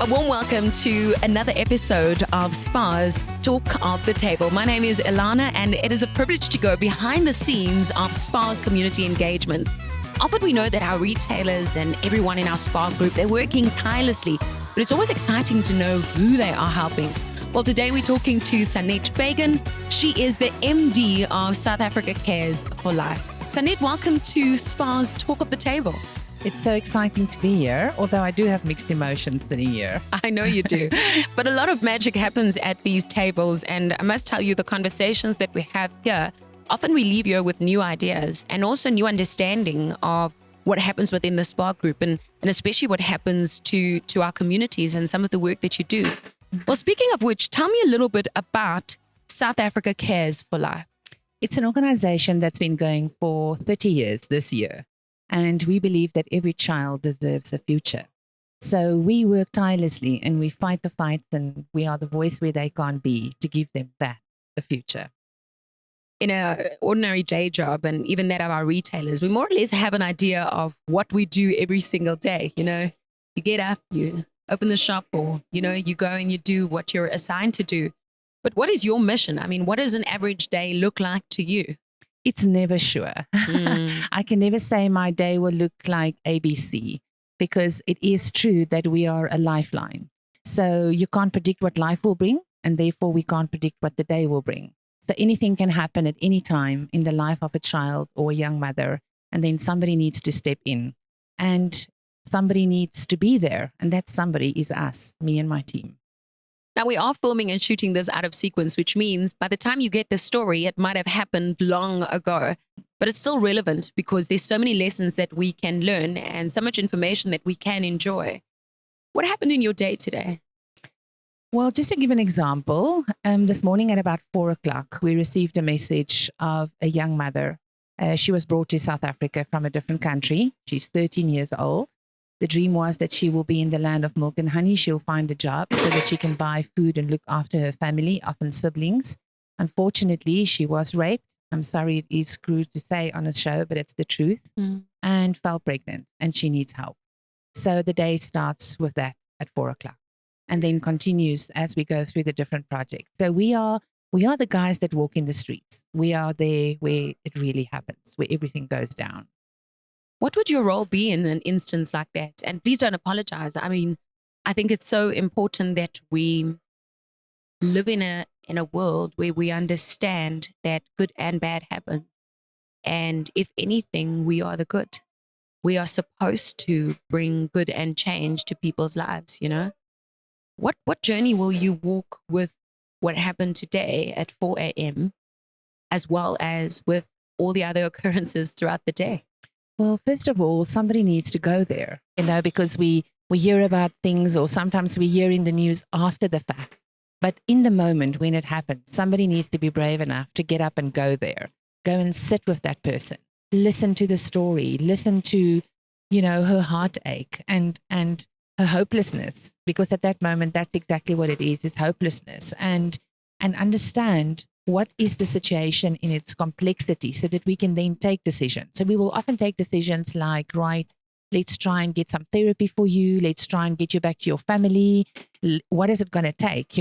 A warm welcome to another episode of SPAR's Talk of the Table. My name is Ilana, and it is a privilege to go behind the scenes of SPAR's community engagements. Often we know that our retailers and everyone in our SPAR group, they're working tirelessly, but it's always exciting to know who they are helping. Well, today we're talking to Sanet Fagan. She is the MD of South Africa Cares for Life. Sanet, welcome to SPAR's Talk of the Table. It's so exciting to be here, although I do have mixed emotions sitting here. I know you do. But a lot of magic happens at these tables. And I must tell you, the conversations that we have here, often we leave here with new ideas and also new understanding of what happens within the SPAR group and especially what happens to our communities and some of the work that you do. Well, speaking of which, tell me a little bit about South Africa Cares for Life. It's an organization that's been going for 30 years this year. And we believe that every child deserves a future. So we work tirelessly and we fight the fights, and we are the voice where they can't be to give them that, a future. In an ordinary day job, and even that of our retailers, we more or less have an idea of what we do every single day. You know, you get up, you open the shop, or, you go and you do what you're assigned to do. But what is your mission? I mean, what does an average day look like to you? It's never sure. I can never say my day will look like ABC, because it is true that we are a lifeline. So you can't predict what life will bring, and therefore we can't predict what the day will bring. So anything can happen at any time in the life of a child or a young mother, and then somebody needs to step in, and somebody needs to be there. And that somebody is us, me and my team. Now, we are filming and shooting this out of sequence, which means by the time you get the story, it might have happened long ago, but it's still relevant because there's so many lessons that we can learn and so much information that we can enjoy. What happened in your day today? Well, just to give an example, this morning at about 4 o'clock, we received a message of a young mother. She was brought to South Africa from a different country. She's 13 years old. The dream was that she will be in the land of milk and honey. She'll find a job so that she can buy food and look after her family, often siblings. Unfortunately, she was raped. I'm sorry, it is crude to say on a show, but it's the truth. And fell pregnant, and she needs help. So the day starts with that at 4 o'clock and then continues as we go through the different projects. So we are the guys that walk in the streets. We are there where it really happens, where everything goes down. What would your role be in an instance like that? And please don't apologize. I mean, I think it's so important that we live in a world where we understand that good and bad happen. And if anything, we are the good. We are supposed to bring good and change to people's lives, What journey will you walk with what happened today at 4 a.m. as well as with all the other occurrences throughout the day? Well, first of all, somebody needs to go there, because we hear about things, or sometimes we hear in the news after the fact. But in the moment when it happens, somebody needs to be brave enough to get up and go there, go and sit with that person, listen to the story, listen to, her heartache and her hopelessness, because at that moment, that's exactly what it is hopelessness, and understand what is the situation in its complexity so that we can then take decisions. So we will often take decisions like, right, let's try and get some therapy for you. Let's try and get you back to your family. What is it going to take?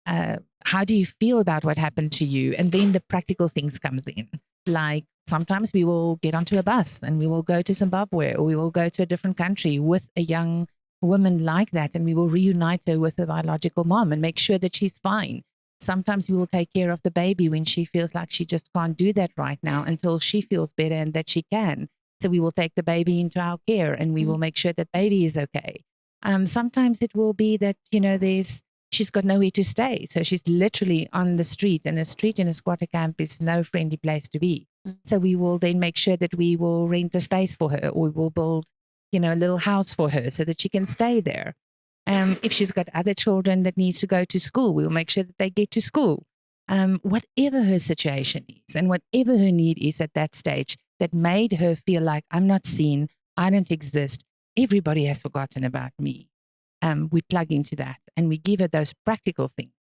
How do you feel about what happened to you? And then the practical things comes in. Like sometimes we will get onto a bus and we will go to Zimbabwe, or we will go to a different country with a young woman like that, and we will reunite her with her biological mom and make sure that she's fine. Sometimes we will take care of the baby when she feels like she just can't do that right now until she feels better and that she can. So we will take the baby into our care and we will make sure that baby is okay. Sometimes it will be that, she's got nowhere to stay. So she's literally on the street, and a street in a squatter camp is no friendly place to be. So we will then make sure that we will rent a space for her, or we will build, a little house for her so that she can stay there. If she's got other children that needs to go to school, we'll make sure that they get to school. Whatever her situation is and whatever her need is at that stage that made her feel like, I'm not seen, I don't exist, everybody has forgotten about me. We plug into that and we give her those practical things.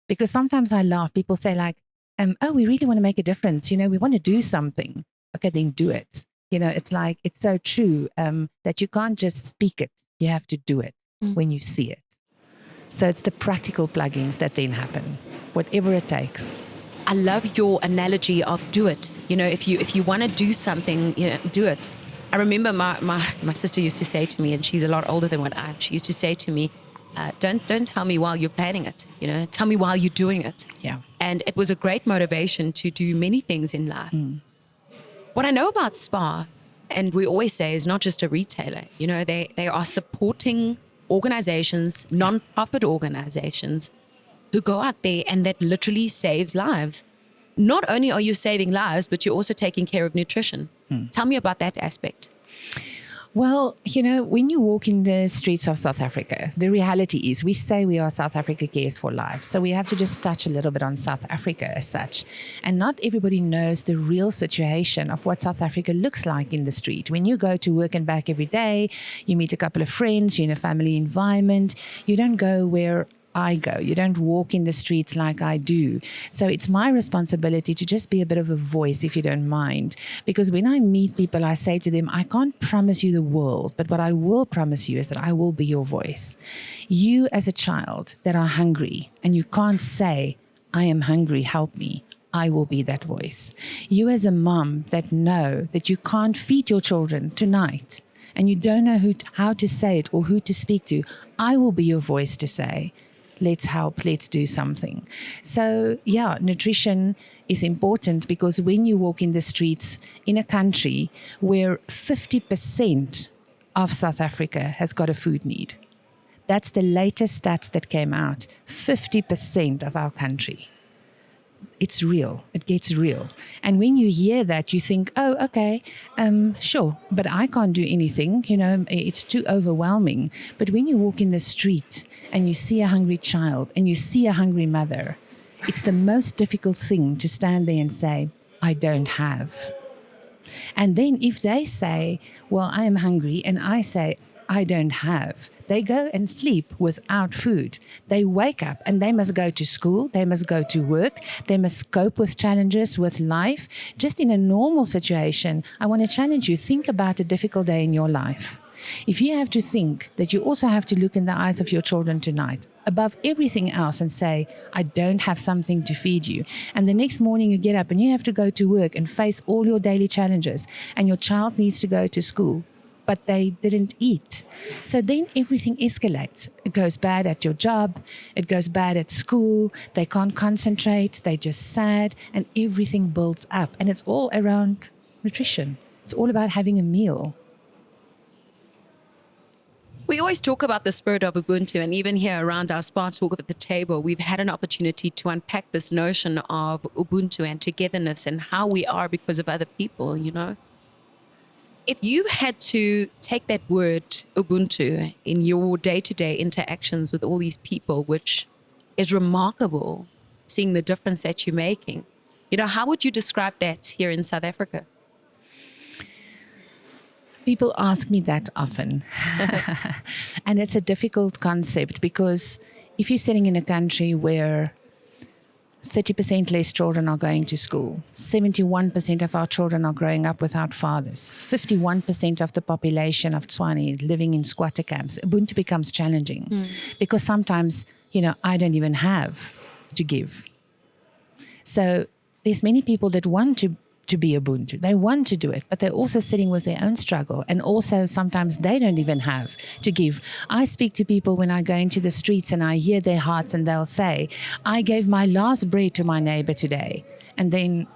Because sometimes I laugh, people say like, oh, we really want to make a difference. We want to do something. Okay, then do it. It's like, it's so true that you can't just speak it. You have to do it. when you see it. So it's the practical plugins that then happen, whatever it takes. I love your analogy of do it. If you want to do something, do it. I remember my sister used to say to me, and she's a lot older than what I am. She used to say to me, don't tell me while you're planning it. Tell me while you're doing it. Yeah. And it was a great motivation to do many things in life. What I know about SPAR, and we always say, is not just a retailer. They are supporting organizations, non-profit organizations, who go out there and that literally saves lives. Not only are you saving lives, but you're also taking care of nutrition. Tell me about that aspect. Well, when you walk in the streets of South Africa, the reality is we say we are South Africa Cares for Life. So we have to just touch a little bit on South Africa as such. And not everybody knows the real situation of what South Africa looks like in the street. When you go to work and back every day, you meet a couple of friends, you're in a family environment. You don't go where I go. You don't walk in the streets like I do. So it's my responsibility to just be a bit of a voice, if you don't mind. Because when I meet people, I say to them, I can't promise you the world, but what I will promise you is that I will be your voice. You as a child that are hungry and you can't say, I am hungry, help me. I will be that voice. You as a mom that know that you can't feed your children tonight and you don't know how to say it or who to speak to, I will be your voice to say, let's help, let's do something. So, yeah, nutrition is important because when you walk in the streets in a country where 50% of South Africa has got a food need, that's the latest stats that came out, 50% of our country. It's real. It gets real. And when you hear that, you think, oh, okay, sure, but I can't do anything. It's too overwhelming. But when you walk in the street and you see a hungry child and you see a hungry mother, it's the most difficult thing to stand there and say, I don't have. And then if they say, well, I am hungry, and I say, I don't have, they go and sleep without food. They wake up and they must go to school. They must go to work. They must cope with challenges with life. Just in a normal situation, I want to challenge you. Think about a difficult day in your life. If you have to think that you also have to look in the eyes of your children tonight, above everything else, and say, I don't have something to feed you. And the next morning you get up and you have to go to work and face all your daily challenges, and your child needs to go to school, but they didn't eat. So then everything escalates. It goes bad at your job. It goes bad at school. They can't concentrate. They're just sad, and everything builds up. And it's all around nutrition. It's all about having a meal. We always talk about the spirit of Ubuntu, and even here around our SPAR talk at the table, we've had an opportunity to unpack this notion of Ubuntu and togetherness and how we are because of other people, If you had to take that word Ubuntu in your day-to-day interactions with all these people, which is remarkable, seeing the difference that you're making, how would you describe that here in South Africa? People ask me that often. And it's a difficult concept because if you're sitting in a country where 30% less children are going to school, 71% of our children are growing up without fathers, 51% of the population of Tswane living in squatter camps, Ubuntu becomes challenging because sometimes, I don't even have to give. So there's many people that want to be Ubuntu. They want to do it, but they're also sitting with their own struggle. And also sometimes they don't even have to give. I speak to people when I go into the streets and I hear their hearts, and they'll say, I gave my last bread to my neighbor today, and then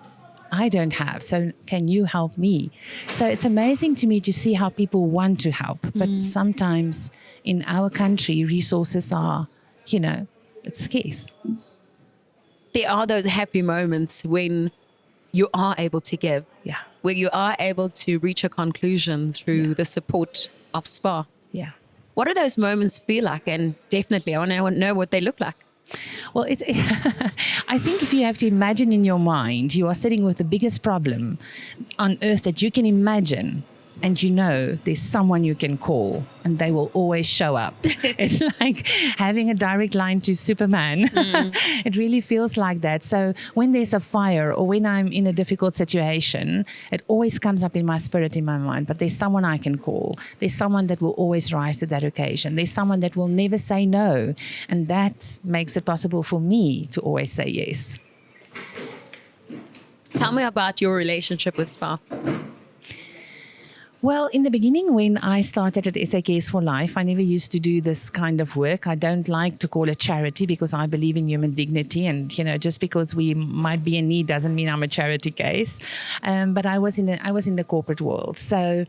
I don't have. So can you help me? So it's amazing to me to see how people want to help. But sometimes in our country, resources are, it's scarce. There are those happy moments when you are able to give, where you are able to reach a conclusion through the support of SPAR. Yeah. What do those moments feel like? And definitely, I want to know what they look like. Well, I think if you have to imagine in your mind, you are sitting with the biggest problem on earth that you can imagine, and you know there's someone you can call and they will always show up. It's like having a direct line to Superman. It really feels like that. So when there's a fire or when I'm in a difficult situation, it always comes up in my spirit, in my mind, but there's someone I can call. There's someone that will always rise to that occasion. There's someone that will never say no. And that makes it possible for me to always say yes. Tell me about your relationship with SPAR. Well, in the beginning, when I started at SAKS for Life, I never used to do this kind of work. I don't like to call it charity because I believe in human dignity. And, just because we might be in need doesn't mean I'm a charity case. But I was in the corporate world. So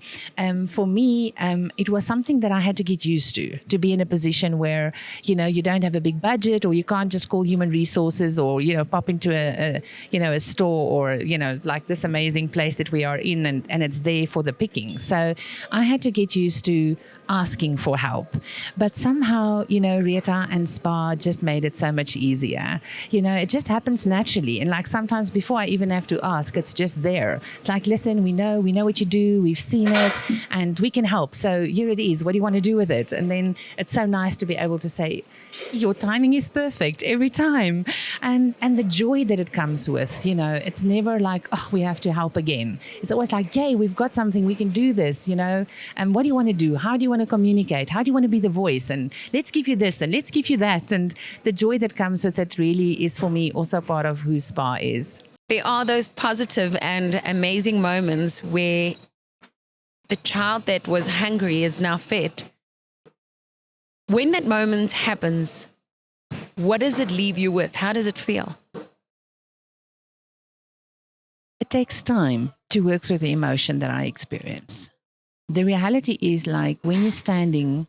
for me, it was something that I had to get used to be in a position where, you don't have a big budget, or you can't just call human resources or, pop into a store or, like this amazing place that we are in and it's there for the picking. So I had to get used to asking for help. But somehow, Rita and SPAR just made it so much easier. It just happens naturally. And like sometimes before I even have to ask, it's just there. It's like, listen, we know what you do. We've seen it and we can help. So here it is. What do you want to do with it? And then it's so nice to be able to say, your timing is perfect every time. And the joy that it comes with, it's never like, oh, we have to help again. It's always like, yay, we've got something, we can do this, and what do you want to do? How do you want to communicate? How do you want to be the voice? And let's give you this and let's give you that. And the joy that comes with it really is for me also part of who SPAR is. There are those positive and amazing moments where the child that was hungry is now fed. When that moment happens, what does it leave you with? How does it feel? It takes time to work through the emotion that I experience. The reality is, like, when you're standing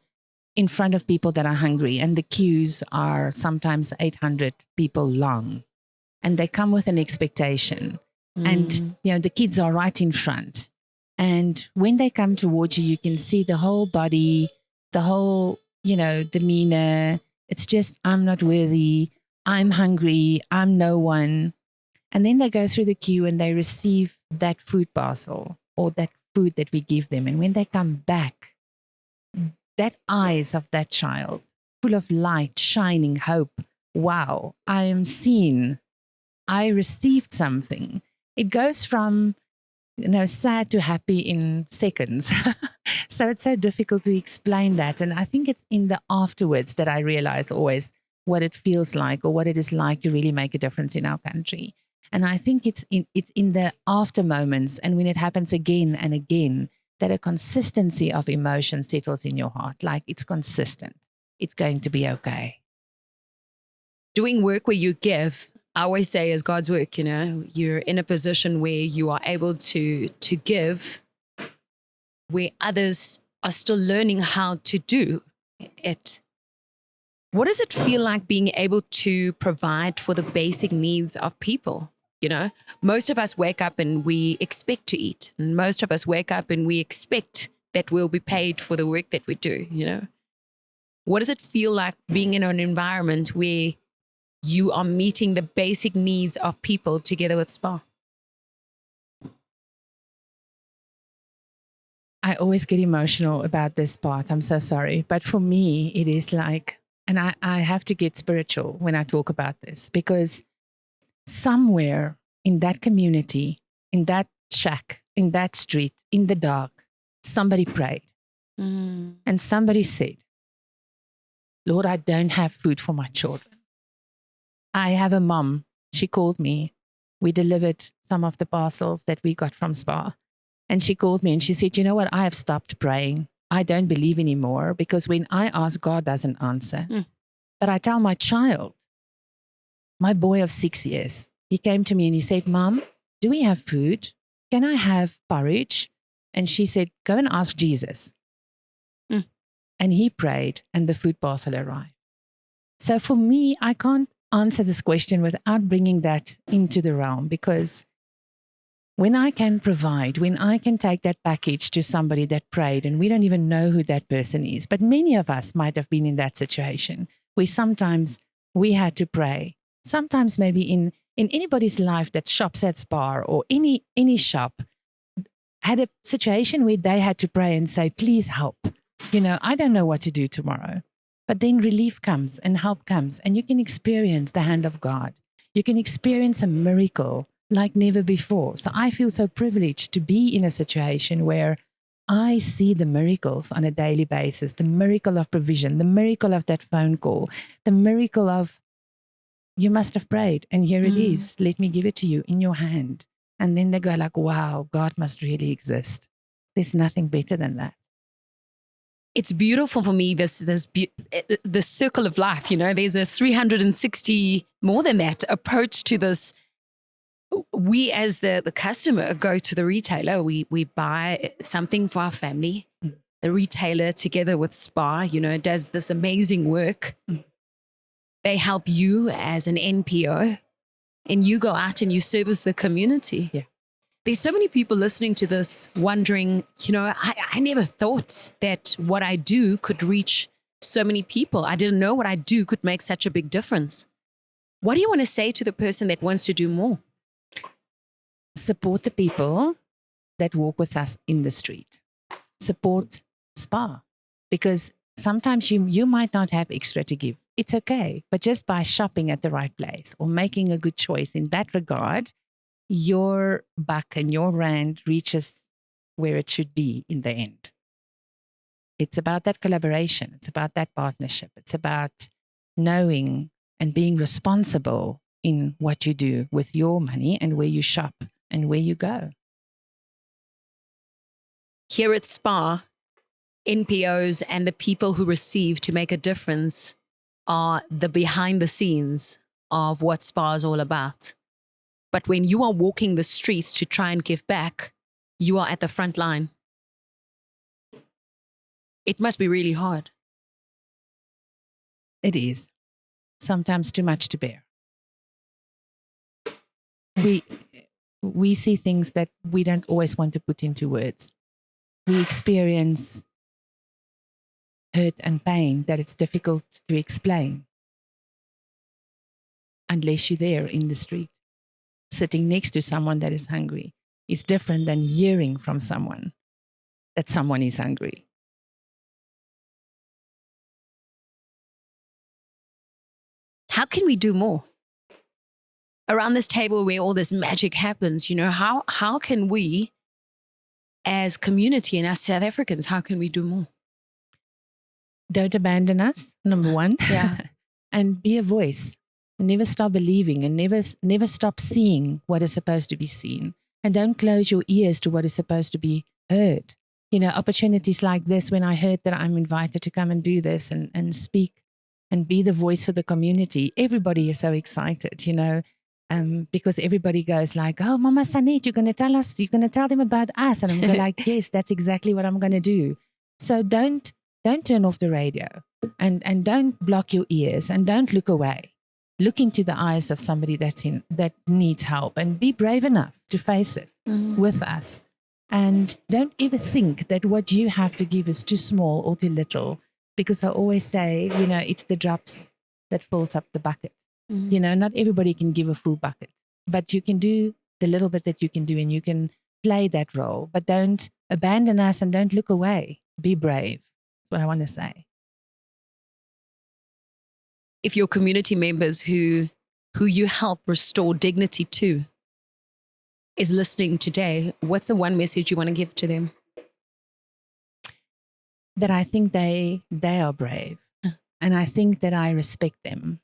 in front of people that are hungry and the queues are sometimes 800 people long and they come with an expectation and, the kids are right in front. And when they come towards you, you can see the whole body, the whole, demeanor. It's just, I'm not worthy. I'm hungry. I'm no one. And then they go through the queue and they receive that food parcel or that food that we give them. And when they come back, that eyes of that child, full of light, shining, hope. Wow, I am seen. I received something. It goes from, sad to happy in seconds. So it's so difficult to explain that. And I think it's in the afterwards that I realize always what it feels like or what it is like to really make a difference in our country. And I think it's in the after moments and when it happens again and again that a consistency of emotion settles in your heart. Like, it's consistent. It's going to be okay. Doing work where you give, I always say, is God's work. You're in a position where you are able to give, where others are still learning how to do it. What does it feel like being able to provide for the basic needs of people? Most of us wake up and we expect to eat. And most of us wake up and we expect that we'll be paid for the work that we do, What does it feel like being in an environment where you are meeting the basic needs of people together with SPAR? I always get emotional about this part. I'm so sorry. But for me, it is like, and I have to get spiritual when I talk about this, because somewhere in that community, in that shack, in that street, in the dark, somebody prayed. And somebody said, Lord, I don't have food for my children. I have a mom. She called me. We delivered some of the parcels that we got from SPAR. And she called me and she said, you know what? I have stopped praying. I don't believe anymore because when I ask, God doesn't answer. But I tell my child, my boy of 6 years, he came to me and he said, Mom, do we have food? Can I have porridge? And she said, go and ask Jesus. And he prayed and the food parcel arrived. So for me, I can't answer this question without bringing that into the realm, because when I can provide, when I can take that package to somebody that prayed and we don't even know who that person is, but many of us might have been in that situation where sometimes we had to pray. Sometimes maybe in anybody's life that shops at SPAR or any shop, had a situation where they had to pray and say, please help. I don't know what to do tomorrow. But then relief comes and help comes, and you can experience the hand of God. You can experience a miracle like never before. So I feel so privileged to be in a situation where I see the miracles on a daily basis, the miracle of provision, the miracle of that phone call, the miracle of, you must have prayed, and here it is. Let me give it to you in your hand. And then they go like, wow, God must really exist. There's nothing better than that. It's beautiful for me, this circle of life. There's a 360, more than that, approach to this. We as the customer go to the retailer, we buy something for our family. The retailer, together with SPAR, does this amazing work. They help you as an NPO, and you go out and you service the community. Yeah. There's so many people listening to this wondering, I never thought that what I do could reach so many people. I didn't know what I do could make such a big difference. What do you want to say to the person that wants to do more? Support the people that walk with us in the street. Support SPAR, because sometimes you might not have extra to give. It's okay. But just by shopping at the right place or making a good choice in that regard, your buck and your rand reaches where it should be in the end. It's about that collaboration. It's about that partnership. It's about knowing and being responsible in what you do with your money and where you shop and where you go. Here at SPAR, NPOs and the people who receive to make a difference are the behind the scenes of what SPAR is all about. But when you are walking the streets to try and give back, you are at the front line. It must be really hard. It is. Sometimes too much to bear. We see things that we don't always want to put into words. We experience hurt and pain that it's difficult to explain unless you're there in the street. Sitting next to someone that is hungry is different than hearing from someone that someone is hungry. How can we do more? Around this table where all this magic happens, how can we as community and as South Africans, how can we do more? Don't abandon us, number one. Yeah. And be a voice. Never stop believing and never stop seeing what is supposed to be seen. And don't close your ears to what is supposed to be heard. Opportunities like this, when I heard that I'm invited to come and do this and speak and be the voice for the community, everybody is so excited, because everybody goes like, oh, Mama Sanet, you're going to tell them about us. And I'm going like, yes, that's exactly what I'm going to do. So don't turn off the radio and don't block your ears and don't look away. Look into the eyes of somebody that needs help and be brave enough to face it with us. And don't ever think that what you have to give is too small or too little, because I always say, it's the drops that fills up the bucket. Not everybody can give a full bucket, but you can do the little bit that you can do and you can play that role. But don't abandon us and don't look away. Be brave. That's what I want to say. If your community members who you help restore dignity to is listening today, what's the one message you want to give to them? That I think they are brave, and I think that I respect them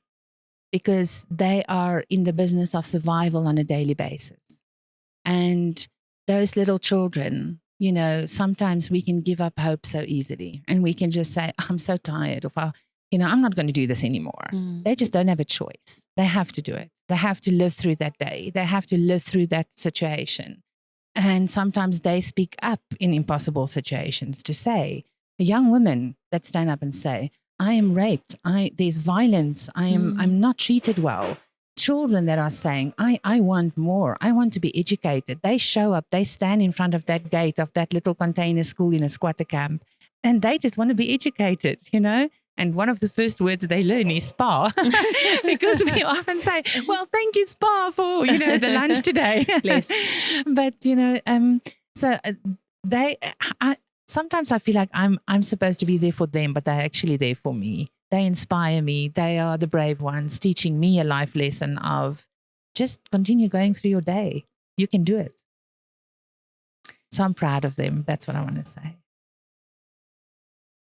because they are in the business of survival on a daily basis. And those little children, sometimes we can give up hope so easily and we can just say, I'm so tired, or I'm not going to do this anymore. They just don't have a choice. They have to do it. They have to live through that day. They have to live through that situation. And sometimes they speak up in impossible situations to say, young women that stand up and say, I am raped. There's violence. I'm not treated well. Children that are saying, I want more. I want to be educated. They show up. They stand in front of that gate of that little container school in a squatter camp, and they just want to be educated, And one of the first words they learn is SPAR, because we often say, well, thank you, SPAR, for, the lunch today. Bless. But, So they, sometimes I feel like I'm supposed to be there for them, but they're actually there for me. They inspire me. They are the brave ones, teaching me a life lesson of just continue going through your day. You can do it. So I'm proud of them. That's what I want to say.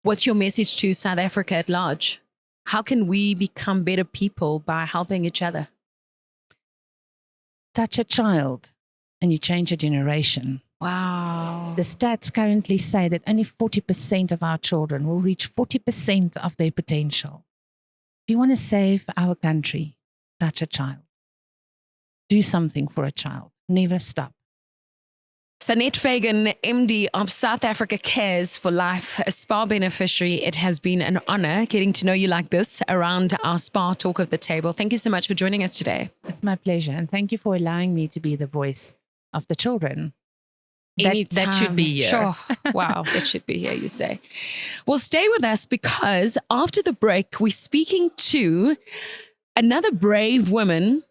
What's your message to South Africa at large? How can we become better people by helping each other? Touch a child and you change a generation. Wow. The stats currently say that only 40% of our children will reach 40% of their potential. If you want to save our country, touch a child. Do something for a child. Never stop. Sanet Fagan, MD of South Africa Cares for Life, a SPAR beneficiary. It has been an honor getting to know you like this around our SPAR Talk of the Table. Thank you so much for joining us today. It's my pleasure. And thank you for allowing me to be the voice of the children. That should be here. Sure. Wow, that should be here, you say. Well, stay with us because after the break, we're speaking to another brave woman.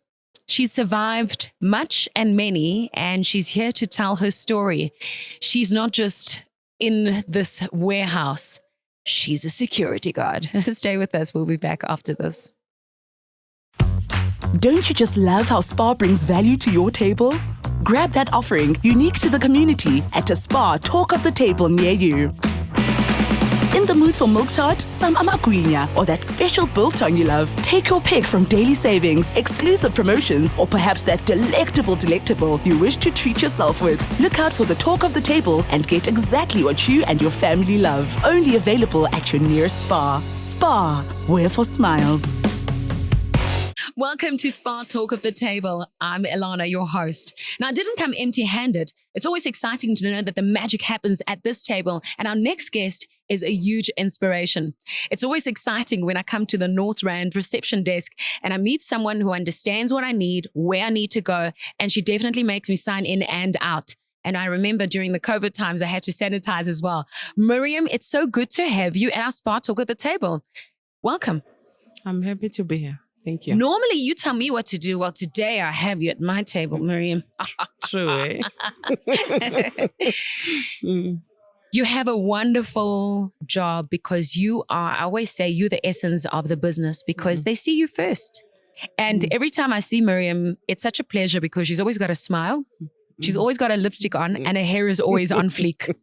She survived much and many, and she's here to tell her story. She's not just in this warehouse. She's a security guard. Stay with us. We'll be back after this. Don't you just love how SPAR brings value to your table? Grab that offering unique to the community at a SPAR Talk of the Table near you. In the mood for milk tart, some amagwinya, or that special biltong you love? Take your pick from daily savings, exclusive promotions, or perhaps that delectable you wish to treat yourself with. Look out for the Talk of the Table and get exactly what you and your family love. Only available at your nearest SPAR. SPAR, where for smiles. Welcome to SPAR Talk of the Table. I'm Elana, your host. Now, I didn't come empty-handed. It's always exciting to know that the magic happens at this table, and our next guest is a huge inspiration. It's always exciting when I come to the North Rand reception desk and I meet someone who understands what I need, where I need to go, and she definitely makes me sign in and out. And I remember during the COVID times, I had to sanitize as well. Miriam, it's so good to have you at our SPAR Talk at the Table. Welcome. I'm happy to be here. Thank you. Normally, you tell me what to do. Well, today I have you at my table, Miriam. True, eh? You have a wonderful job because you are, I always say, you're the essence of the business because they see you first. And every time I see Miriam, it's such a pleasure because she's always got a smile. She's always got a lipstick on and her hair is always on fleek.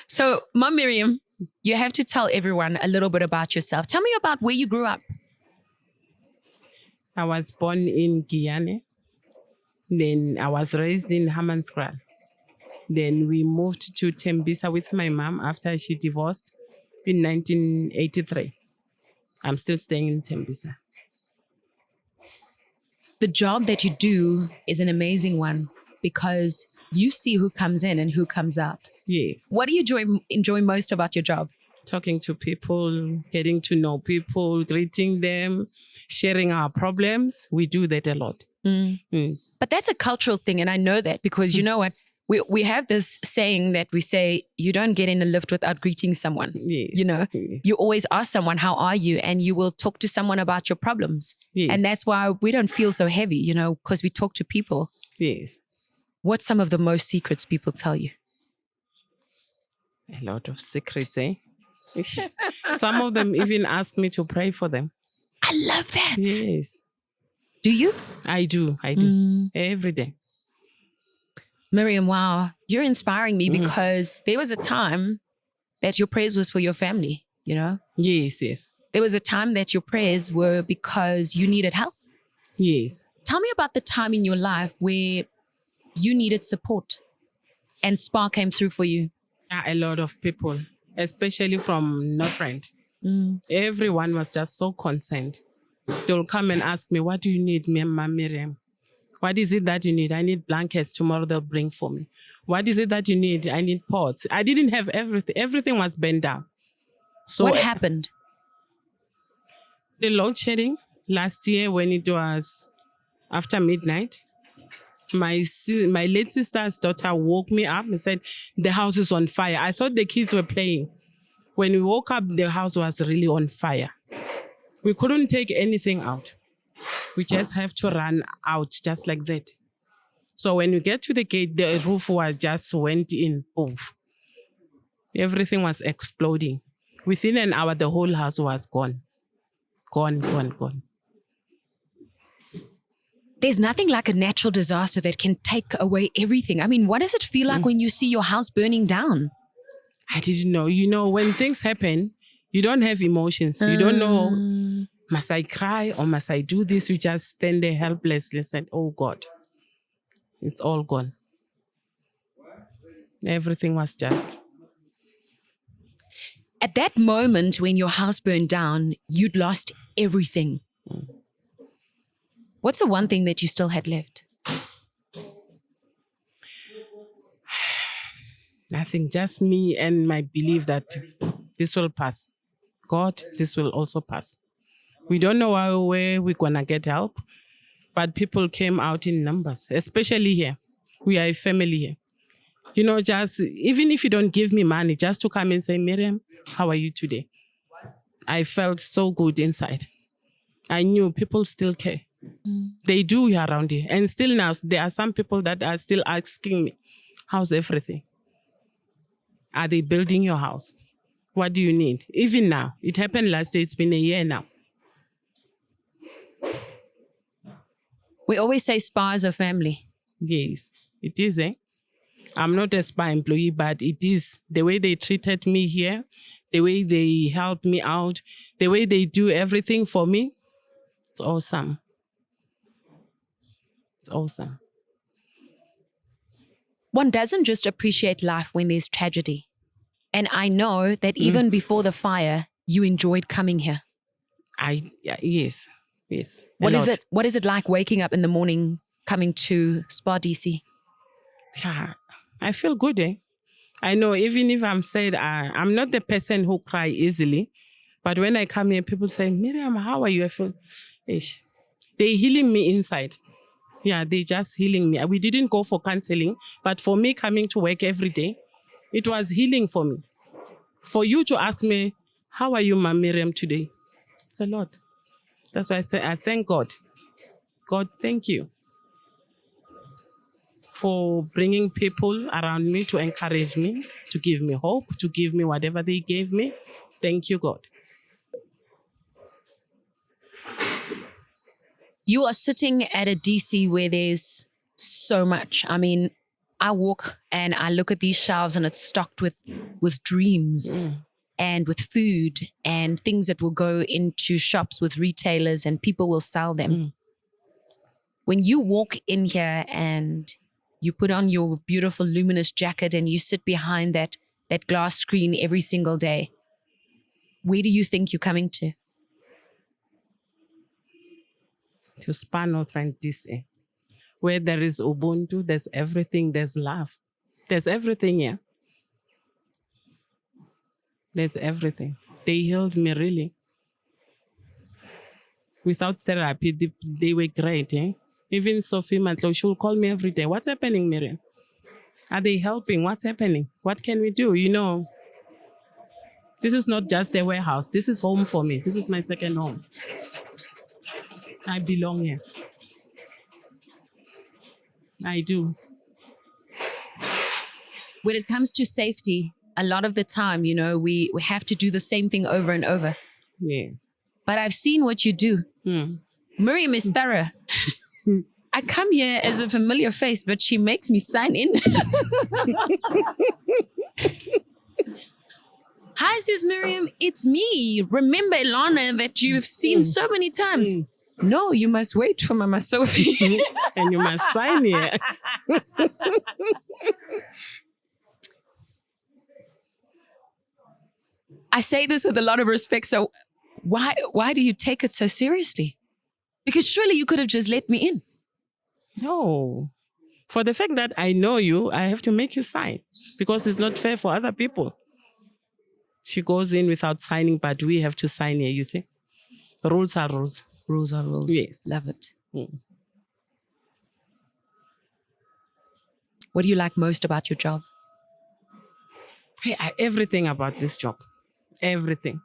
So, Mom Miriam, you have to tell everyone a little bit about yourself. Tell me about where you grew up. I was born in Guyana. Then I was raised in Hammanskraal. Then we moved to Tembisa with my mom after she divorced in 1983. I'm still staying in Tembisa. The job that you do is an amazing one because you see who comes in and who comes out. Yes. What do you enjoy most about your job? Talking to people, getting to know people, greeting them, sharing our problems. We do that a lot. But that's a cultural thing. And I know that because you know what? We have this saying that we say, you don't get in a lift without greeting someone. Yes. You know, Yes. you always ask someone, how are you? And you will talk to someone about your problems. Yes. And that's why we don't feel so heavy, you know, because we talk to people. Yes. What's some of the most secrets people tell you? A lot of secrets, eh? Some of them even ask me to pray for them. I love that. Yes. Do you? I do. Every day. Miriam, wow, you're inspiring me because there was a time that your prayers was for your family, you know? Yes, yes. There was a time that your prayers were because you needed help. Yes. Tell me about the time in your life where you needed support and SPAR came through for you. A lot of people, especially from North Rand. Everyone was just so concerned. They'll come and ask me, what do you need, Miriam? What is it that you need? I need blankets. Tomorrow they'll bring for me. What is it that you need? I need pots. I didn't have everything. Everything was bent down. So What happened? The load shedding last year when it was after midnight, my late sister's daughter woke me up and said, the house is on fire. I thought the kids were playing. When we woke up, the house was really on fire. We couldn't take anything out. We just have to run out just like that. So when you get to the gate, the roof was just went in. Oof. Everything was exploding. Within an hour, the whole house was gone. Gone. There's nothing like a natural disaster that can take away everything. I mean, what does it feel like when you see your house burning down? I didn't know. You know, when things happen, you don't have emotions. You don't know, must I cry or must I do this? You just stand there helplessly and, oh God, it's all gone. Everything was just. At that moment when your house burned down, you'd lost everything. What's the one thing that you still had left? Nothing, just me and my belief that this will pass. God, this will also pass. We don't know where we're going to get help, but people came out in numbers, especially here. We are a family here. You know, just even if you don't give me money, just to come and say, Miriam, how are you today? I felt so good inside. I knew people still care. They do here around here. And still now, there are some people that are still asking me, how's everything? Are they building your house? What do you need? Even now, it happened last day. It's been a year now. We always say SPAR is a family. Yes, it is, eh? I'm not a SPAR employee, but it is the way they treated me here, the way they helped me out, the way they do everything for me. It's awesome. It's awesome. One doesn't just appreciate life when there's tragedy. And I know that even before the fire, you enjoyed coming here. Yes. What is it like waking up in the morning coming to SPAR DC? Yeah, I feel good, eh? I know even if I'm sad, I'm not the person who cry easily. But when I come here, people say, Miriam, how are you? I feel, ish. They're healing me inside. Yeah, they just healing me. We didn't go for counseling, but for me coming to work every day, it was healing for me. For you to ask me, how are you, Ma Miriam, today? It's a lot. That's why I say, I thank God. God, thank you for bringing people around me to encourage me, to give me hope, to give me whatever they gave me. Thank you, God. You are sitting at a DC where there's so much. I mean, I walk and I look at these shelves and it's stocked with dreams and with food and things that will go into shops with retailers and people will sell them. When you walk in here and you put on your beautiful luminous jacket and you sit behind that glass screen every single day, where do you think you're coming to? To SPAR Northern DC, where there is Ubuntu, there's everything, there's love. There's everything here. There's everything. They healed me, really. Without therapy, they were great, eh? Even Sophie Matlo, she'll call me every day. What's happening, Miriam? Are they helping? What's happening? What can we do? You know, this is not just a warehouse. This is home for me. This is my second home. I belong here. I do. When it comes to safety, a lot of the time, you know, we have to do the same thing over and over. Yeah. But I've seen what you do. Miriam is thorough. I come here as a familiar face, but she makes me sign in. Hi, sis Miriam. It's me. Remember Ilana that you've seen so many times. No, you must wait for Mama Sophie. And you must sign here. I say this with a lot of respect. So why do you take it so seriously? Because surely you could have just let me in. No. For the fact that I know you, I have to make you sign because it's not fair for other people. She goes in without signing, but we have to sign here, you see. Rules are rules. Rules are rules. Yes. Love it. What do you like most about your job? Hey, everything about this job. Everything.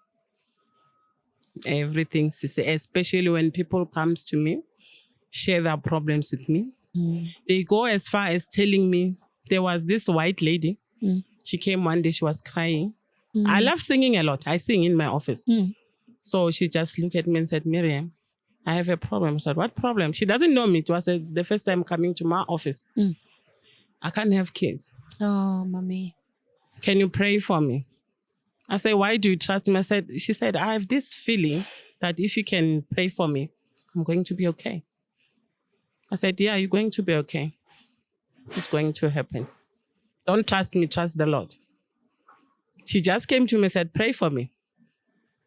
Everything, Sissy, especially when people come to me, share their problems with me. They go as far as telling me there was this white lady. She came one day, she was crying. I love singing a lot. I sing in my office. So she just looked at me and said, Miriam, I have a problem. I said, what problem? She doesn't know me. It was the first time coming to my office. I can't have kids. Oh, mommy. Can you pray for me? I said, why do you trust me? She said, I have this feeling that if you can pray for me, I'm going to be okay. I said, yeah, you're going to be okay. It's going to happen. Don't trust me, trust the Lord. She just came to me and said, pray for me.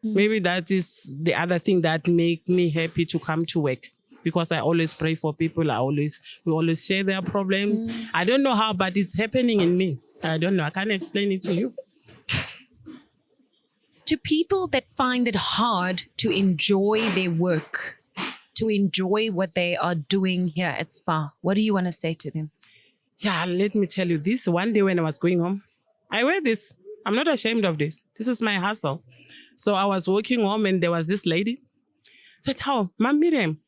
Maybe that is the other thing that make me happy to come to work, because I always pray for people. We always share their problems. I don't know how, but it's happening in me. I don't know. I can't explain it to you. To people that find it hard to enjoy their work, to enjoy what they are doing here at SPAR, what do you want to say to them? Yeah, let me tell you this. One day when I was going home, I wear this. I'm not ashamed of this. This is my hustle. So I was walking home and there was this lady. Said, how? Ma'am Miriam,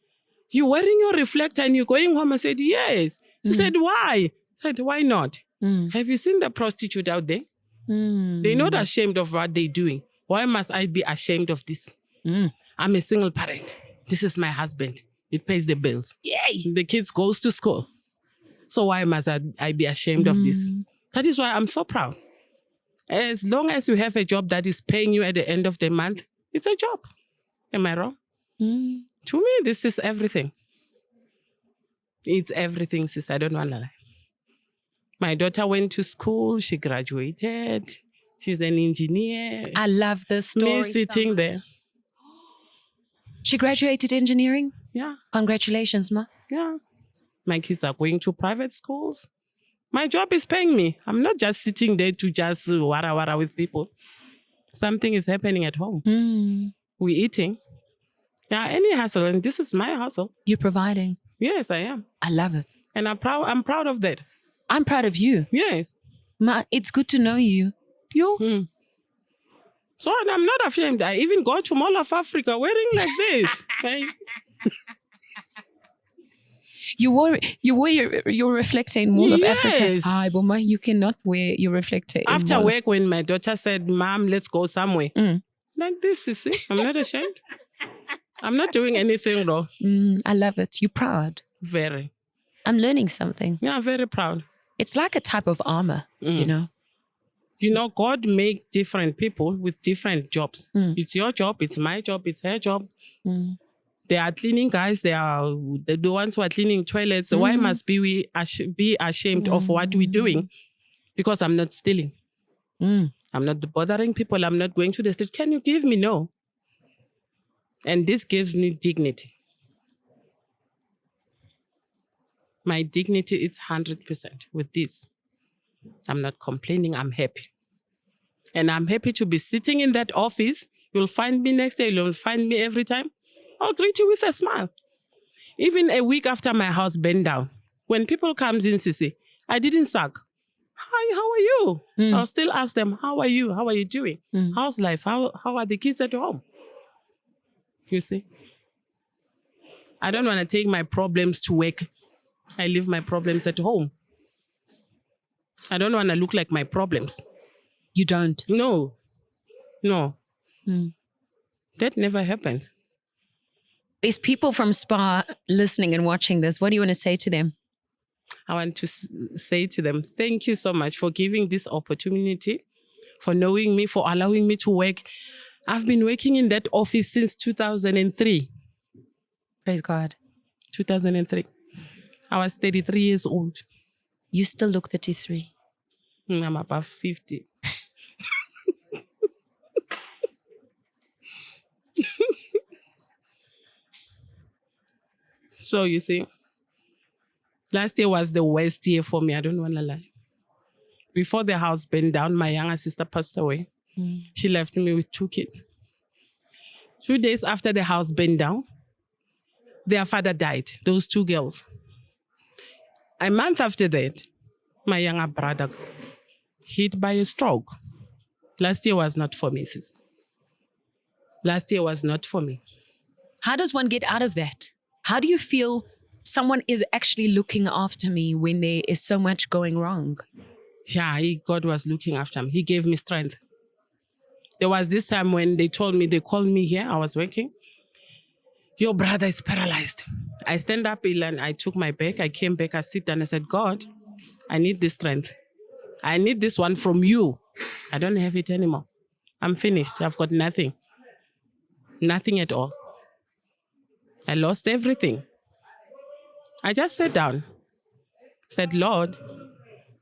you wearing your reflector and you're going home? I said, yes. She said, why? I said, why not? Have you seen the prostitute out there? They're not ashamed of what they're doing. Why must I be ashamed of this? I'm a single parent. This is my husband. It pays the bills. Yay! The kids goes to school. So why must I be ashamed of this? That is why I'm so proud. As long as you have a job that is paying you at the end of the month, it's a job. Am I wrong? To me, this is everything. It's everything, sis. I don't want to lie. My daughter went to school. She graduated. She's an engineer. I love this story. Me sitting there. She graduated engineering? Yeah. Congratulations, ma. Yeah. My kids are going to private schools. My job is paying me. I'm not just sitting there to just wara with people. Something is happening at home. We're eating. Yeah, any hustle, and this is my hustle. You're providing. Yes, I am. I love it. And I'm proud of that. I'm proud of you. Yes. Ma, it's good to know you. So I'm not ashamed. I even go to Mall of Africa wearing like this. You wore your reflector in Mall of Africa. Yes. Hi, Boma, you cannot wear your reflector in After Mall. work, when my daughter said, Mom, let's go somewhere. Like this, you see? I'm not ashamed. I'm not doing anything wrong. I love it. You're proud. Very. I'm learning something. Yeah, very proud. It's like a type of armor, you know? You know, God make different people with different jobs. It's your job, it's my job, it's her job. They are cleaning guys, they are the ones who are cleaning toilets. So why must we be ashamed of what we're doing? Because I'm not stealing. I'm not bothering people. I'm not going to the street. Can you give me? No. And this gives me dignity. My dignity is 100% with this. I'm not complaining. I'm happy. And I'm happy to be sitting in that office. You'll find me next day. You'll find me every time. I'll greet you with a smile. Even a week after my house burned down, when people comes in, Sisi, I didn't suck. Hi, how are you? I'll still ask them, how are you? How are you doing? How's life? How are the kids at home? You see? I don't want to take my problems to work. I leave my problems at home. I don't want to look like my problems. You don't? No. That never happened. There's people from SPAR listening and watching this. What do you want to say to them? I want to say to them, thank you so much for giving this opportunity, for knowing me, for allowing me to work. I've been working in that office since 2003. Praise God. 2003. I was 33 years old. You still look 33. I'm above 50. So you see, last year was the worst year for me. I don't want to lie. Before the house burned down, my younger sister passed away. She left me with 2 kids. 2 days after the house burned down, their father died, those 2 girls. A month after that, my younger brother hit by a stroke. Last year was not for me, sis. Last year was not for me. How does one get out of that? How do you feel someone is actually looking after me when there is so much going wrong. Yeah, God was looking after me. He gave me strength. There was this time when they called me here, I was working. Your brother is paralyzed. I stand up and I took my bag. I came back, I sit down, I said, God, I need this strength. I need this one from you. I don't have it anymore. I'm finished. I've got nothing. Nothing at all. I lost everything. I just sat down. Said, Lord,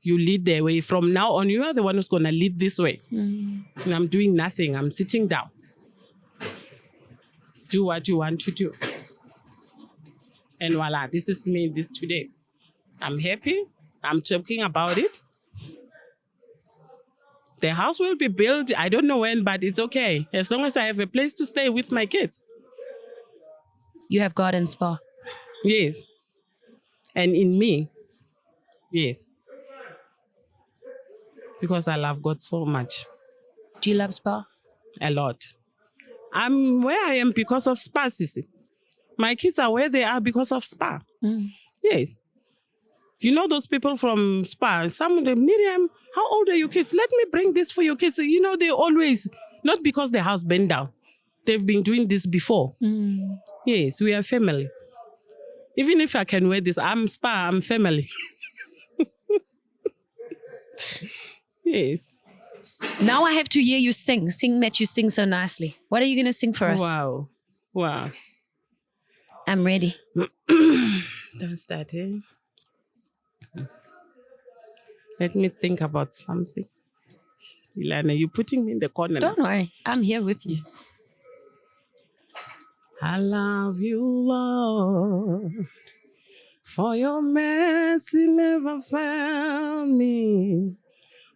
you lead the way. From now on, you are the one who's going to lead this way. And I'm doing nothing. I'm sitting down. Do what you want to do. And voila, this is me this today. I'm happy. I'm talking about it. The house will be built. I don't know when, but it's okay. As long as I have a place to stay with my kids. You have God and SPAR. Yes. And in me. Yes. Because I love God so much. Do you love SPAR? A lot. I'm where I am because of SPAR, Sissy. My kids are where they are because of SPAR. Yes. You know those people from SPAR, some of them, Miriam, how old are your kids? Let me bring this for your kids. You know, they always, not because the house burned down. They've been doing this before. Yes, we are family. Even if I can wear this, I'm SPAR, I'm family. Yes. Now I have to hear you sing. Sing that you sing so nicely. What are you going to sing for us? Wow. Wow. I'm ready. Don't start, eh? Let me think about something. Ilana, you're putting me in the corner. Don't worry. I'm here with you. I love you, Lord, for your mercy never found me.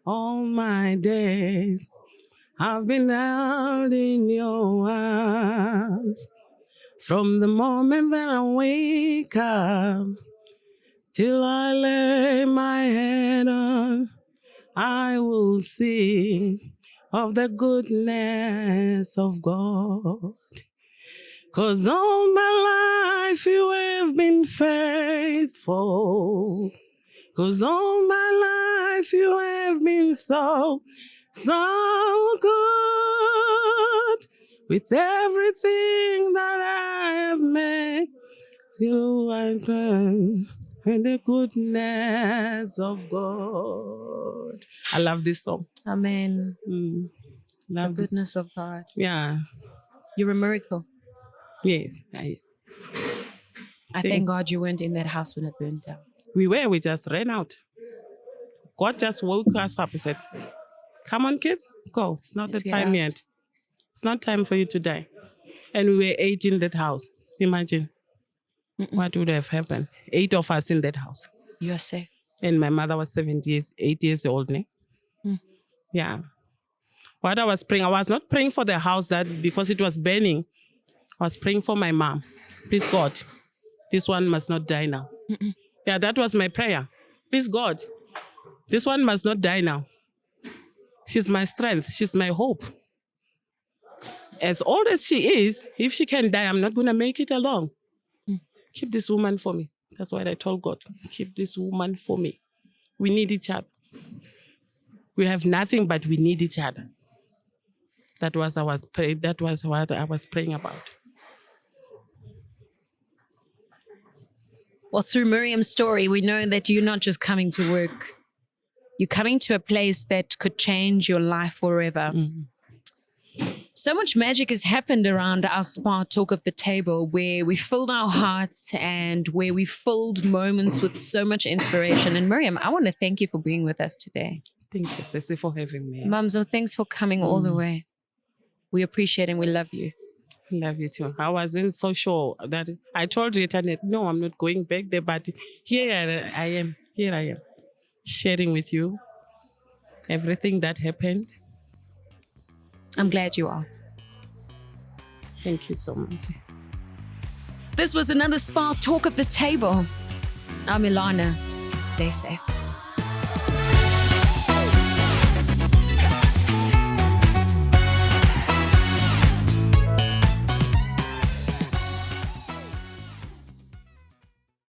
All my days I've been held in your arms. From the moment that I wake up till I lay my head on, I will sing of the goodness of God. 'Cause all my life you have been faithful. 'Cause all my life you have been so good. With everything that I have made, you are done with the goodness of God. I love this song. Amen. Love The goodness of God. Yeah. You're a miracle. Yes. I thank God you weren't in that house when it burned down. We just ran out. God just woke us up and said, come on, kids, go. It's not Let's the get time out. yet. It's not time for you to die. And we were 8 in that house. Imagine what would have happened. 8 of us in that house. You are safe. And my mother was 8 years old. Yeah. What I was praying, I was not praying for the house that because it was burning. I was praying for my mom. Please, God, this one must not die now. Yeah, that was my prayer. Please, God, this one must not die now. She's my strength. She's my hope. As old as she is, if she can die, I'm not going to make it alone. Keep this woman for me. That's what I told God. Keep this woman for me. We need each other. We have nothing, but we need each other. That was what I was praying about. Well, through Miriam's story, we know that you're not just coming to work. You're coming to a place that could change your life forever. So much magic has happened around our SPAR Talk of the Table, where we filled our hearts and where we filled moments with so much inspiration. And Miriam, I want to thank you for being with us today. Thank you, Ceci, for having me. Mamzo, thanks for coming all the way. We appreciate and we love you. Love you too. I wasn't so sure that I told Ritanet, no, I'm not going back there, but here I am. Here I am, sharing with you everything that happened. I'm glad you are. Thank you so much. This was another SPAR Talk of the Table. I'm Ilana. Stay safe.